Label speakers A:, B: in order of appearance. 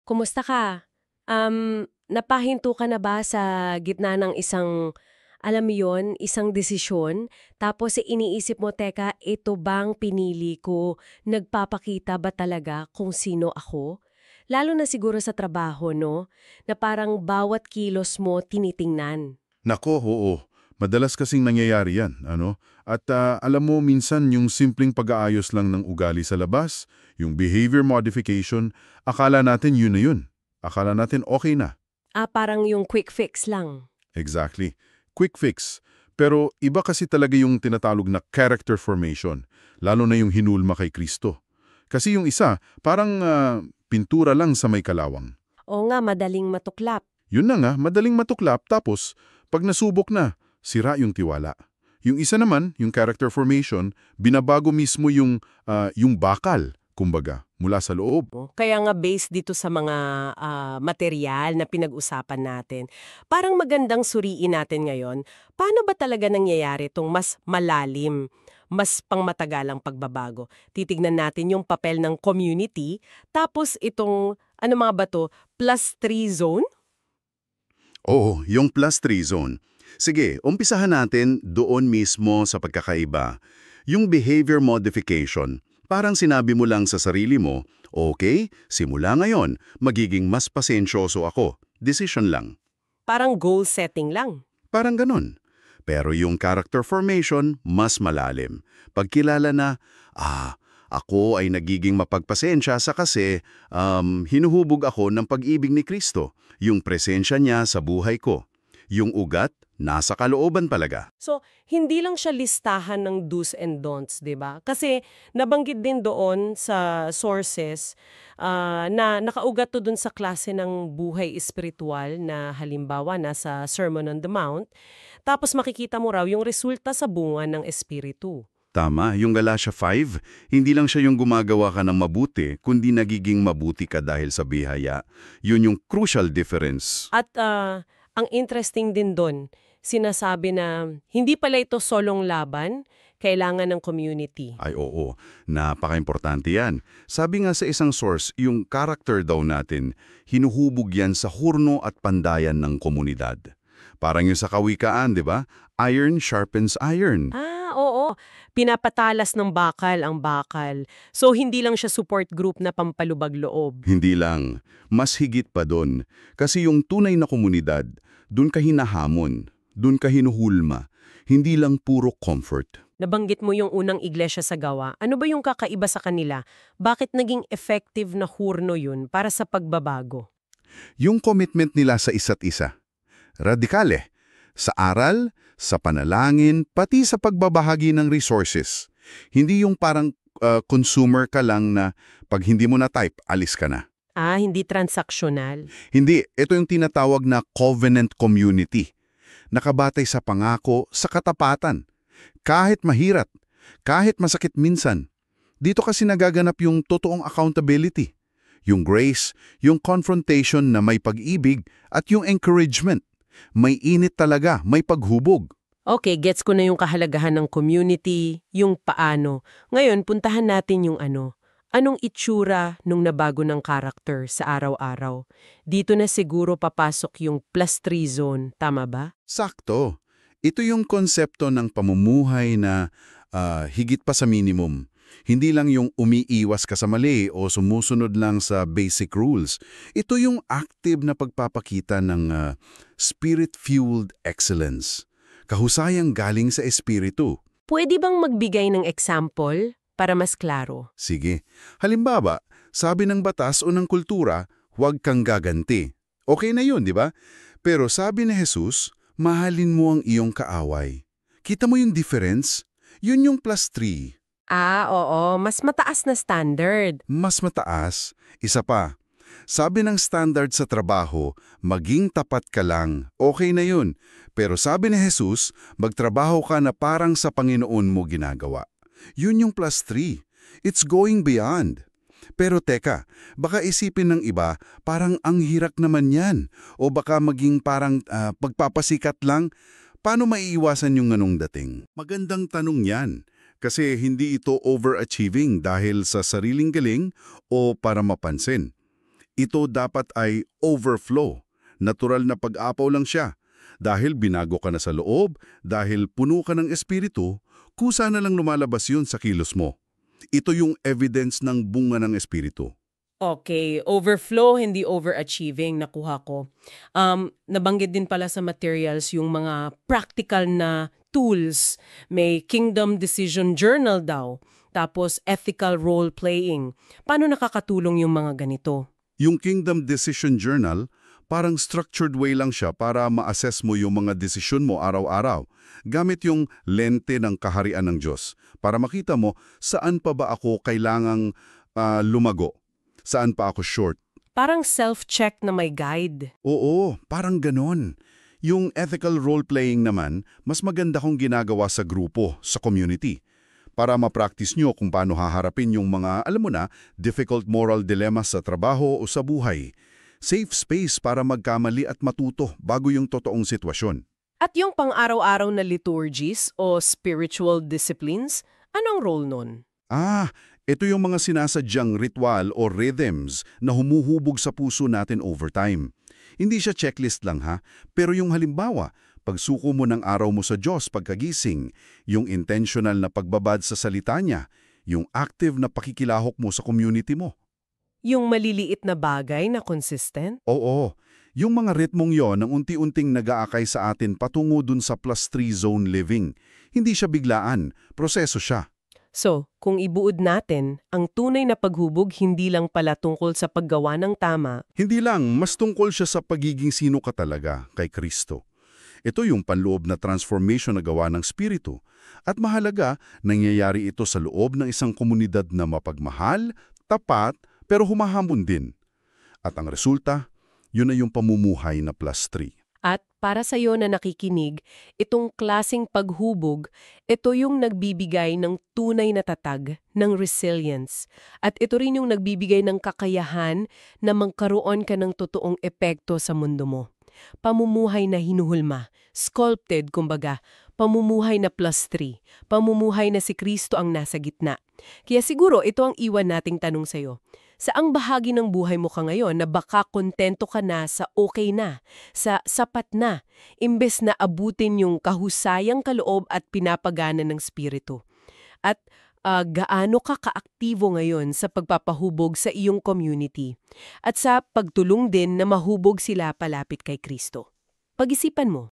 A: Kumusta ka? Napahinto ka na ba sa gitna ng isang, alam mo yon, isang desisyon? Tapos iniisip mo, teka, ito bang pinili ko? Nagpapakita ba talaga kung sino ako? Lalo na siguro sa trabaho, no? Na parang bawat kilos mo tinitingnan.
B: Nako, oo. Madalas kasing nangyayari yan, ano? At alam mo, minsan yung simpleng pag-aayos lang ng ugali sa labas, yung behavior modification, akala natin yun na yun. Akala natin okay na.
A: Parang yung quick fix lang.
B: Exactly. Quick fix. Pero iba kasi talaga yung tinatawag na character formation, lalo na yung hinulma kay Kristo. Kasi yung isa, parang pintura lang sa may kalawang.
A: Oo nga, madaling matuklap.
B: Yun na nga, madaling matuklap tapos pag nasubok na, sira yung tiwala. Yung isa naman, yung character formation, binabago mismo yung bakal, kumbaga, mula sa loob.
C: No? Kaya nga based dito sa mga material na pinag-usapan natin, parang magandang suriin natin ngayon, paano ba talaga nangyayari itong mas malalim, mas pangmatagalang pagbabago? Titignan natin yung papel ng community, tapos itong, ano mga ba to, +3 zone?
D: Oo, yung +3 zone. Sige, umpisahan natin doon mismo sa pagkakaiba. Yung behavior modification, parang sinabi mo lang sa sarili mo, okay, simula ngayon, magiging mas pasensyoso ako. Decision lang.
C: Parang goal setting lang.
D: Parang ganun. Pero yung character formation, mas malalim. Pagkilala na, ako ay nagiging mapagpasensya sa kasi hinuhubog ako ng pag-ibig ni Kristo. Yung presensya niya sa buhay ko. Yung ugat, nasa kalooban talaga.
C: So, hindi lang siya listahan ng do's and don'ts, 'di ba? Kasi nabanggit din doon sa sources na nakaugat to doon sa klase ng buhay espiritual na halimbawa nasa Sermon on the Mount. Tapos makikita mo raw yung resulta sa bunga ng espiritu.
D: Tama, yung Galatia 5, hindi lang siya yung gumagawa ka ng mabuti, kundi nagiging mabuti ka dahil sa biyaya. Yun yung crucial difference.
C: At ang interesting din doon, sinasabi na hindi pala ito solong laban, kailangan ng community.
D: Ay oo, napaka-importante yan. Sabi nga sa isang source, yung character daw natin, hinuhubog yan sa hurno at pandayan ng komunidad. Parang yung sa kawikaan, di ba? Iron sharpens iron.
C: Oo. Pinapatalas ng bakal ang bakal. So, hindi lang siya support group na pampalubag loob.
D: Hindi lang, mas higit pa doon. Kasi yung tunay na komunidad, doon ka hinahamon, doon ka hinuhulma, hindi lang puro comfort.
C: Nabanggit mo yung unang iglesia sa gawa. Ano ba yung kakaiba sa kanila? Bakit naging effective na hurno yun para sa pagbabago?
D: Yung commitment nila sa isa't isa. Radikal eh. Sa aral, sa panalangin, pati sa pagbabahagi ng resources. Hindi yung parang consumer ka lang na pag hindi mo na type, alis ka na.
C: Hindi transactional.
D: Hindi, ito yung tinatawag na covenant community. Nakabatay sa pangako, sa katapatan. Kahit mahirap, kahit masakit minsan. Dito kasi nagaganap yung totoong accountability. Yung grace, yung confrontation na may pag-ibig at yung encouragement. May init talaga, may paghubog.
C: Okay, gets ko na yung kahalagahan ng community, yung paano. Ngayon, puntahan natin yung ano. Anong itsura nung nabago ng character sa araw-araw? Dito na siguro papasok yung +3 zone, tama ba?
D: Sakto. Ito yung konsepto ng pamumuhay na higit pa sa minimum. Hindi lang yung umiiwas ka sa mali o sumusunod lang sa basic rules. Ito yung active na pagpapakita ng spirit-fueled excellence. Kahusayang galing sa espiritu.
C: Pwede bang magbigay ng example para mas klaro?
D: Sige. Halimbawa, sabi ng batas o ng kultura, huwag kang gaganti. Okay na yun, di ba? Pero sabi ni Jesus, mahalin mo ang iyong kaaway. Kita mo yung difference? Yun yung +3.
C: Oo, mas mataas na standard.
D: Mas mataas. Isa pa. Sabi ng standard sa trabaho, maging tapat ka lang. Okay na yun. Pero sabi ni Jesus, magtrabaho ka na parang sa Panginoon mo ginagawa. Yun yung +3. It's going beyond. Pero teka, baka isipin ng iba, parang ang hirap naman yan. O baka maging parang pagpapasikat lang. Paano maiiwasan yung ganong dating? Magandang tanong yan. Kasi hindi ito overachieving dahil sa sariling galing o para mapansin. Ito dapat ay overflow. Natural na pag-apaw lang siya. Dahil binago ka na sa loob, dahil puno ka ng espiritu, kusa na lang lumalabas yun sa kilos mo. Ito yung evidence ng bunga ng espiritu.
C: Okay, overflow, hindi overachieving, nakuha ko. Nabanggit din pala sa materials yung mga practical na tools. May Kingdom Decision Journal daw, tapos ethical role-playing. Paano nakakatulong yung mga ganito?
D: Yung Kingdom Decision Journal, parang structured way lang siya para ma-assess mo yung mga desisyon mo araw-araw. Gamit yung lente ng kaharian ng Diyos para makita mo saan pa ba ako kailangang lumago, saan pa ako short.
C: Parang self-check na may guide.
D: Oo, parang ganon. Yung ethical role-playing naman, mas maganda kung ginagawa sa grupo, sa community. Para ma-practice nyo kung paano haharapin yung mga, alam mo na, difficult moral dilemmas sa trabaho o sa buhay. Safe space para magkamali at matuto bago yung totoong sitwasyon.
C: At yung pang-araw-araw na liturgies o spiritual disciplines, anong role nun?
D: Ito yung mga sinasadyang ritual o rhythms na humuhubog sa puso natin over time. Hindi siya checklist lang ha, pero yung halimbawa, pagsuko mo ng araw mo sa Diyos pagkagising, yung intentional na pagbabad sa salita niya, yung active na pakikilahok mo sa community mo.
C: Yung maliliit na bagay na consistent?
D: Oo, yung mga ritmong yon ang unti-unting nag-aakay sa atin patungo dun sa +3 zone living. Hindi siya biglaan, proseso siya.
C: So, kung ibuod natin, ang tunay na paghubog hindi lang pala tungkol sa paggawa ng tama.
D: Hindi lang, mas tungkol siya sa pagiging sino ka talaga kay Kristo. Ito yung panloob na transformation na gawa ng Espiritu. At mahalaga, nangyayari ito sa loob ng isang komunidad na mapagmahal, tapat, pero humahamon din. At ang resulta, yun na yung pamumuhay na +3.
C: At para sa iyo na nakikinig, itong klasing paghubog, ito yung nagbibigay ng tunay na tatag, ng resilience. At ito rin yung nagbibigay ng kakayahan na magkaroon ka ng totoong epekto sa mundo mo. Pamumuhay na hinuhulma, sculpted kumbaga, pamumuhay na +3, pamumuhay na si Kristo ang nasa gitna. Kaya siguro ito ang iwan nating tanong sa iyo. Saang bahagi ng buhay mo ka ngayon na baka kontento ka na sa okay na, sa sapat na, imbes na abutin yung kahusayang kaloob at pinapagana ng spirito? At gaano ka kaaktibo ngayon sa pagpapahubog sa iyong community at sa pagtulong din na mahubog sila palapit kay Kristo? Pag-isipan mo.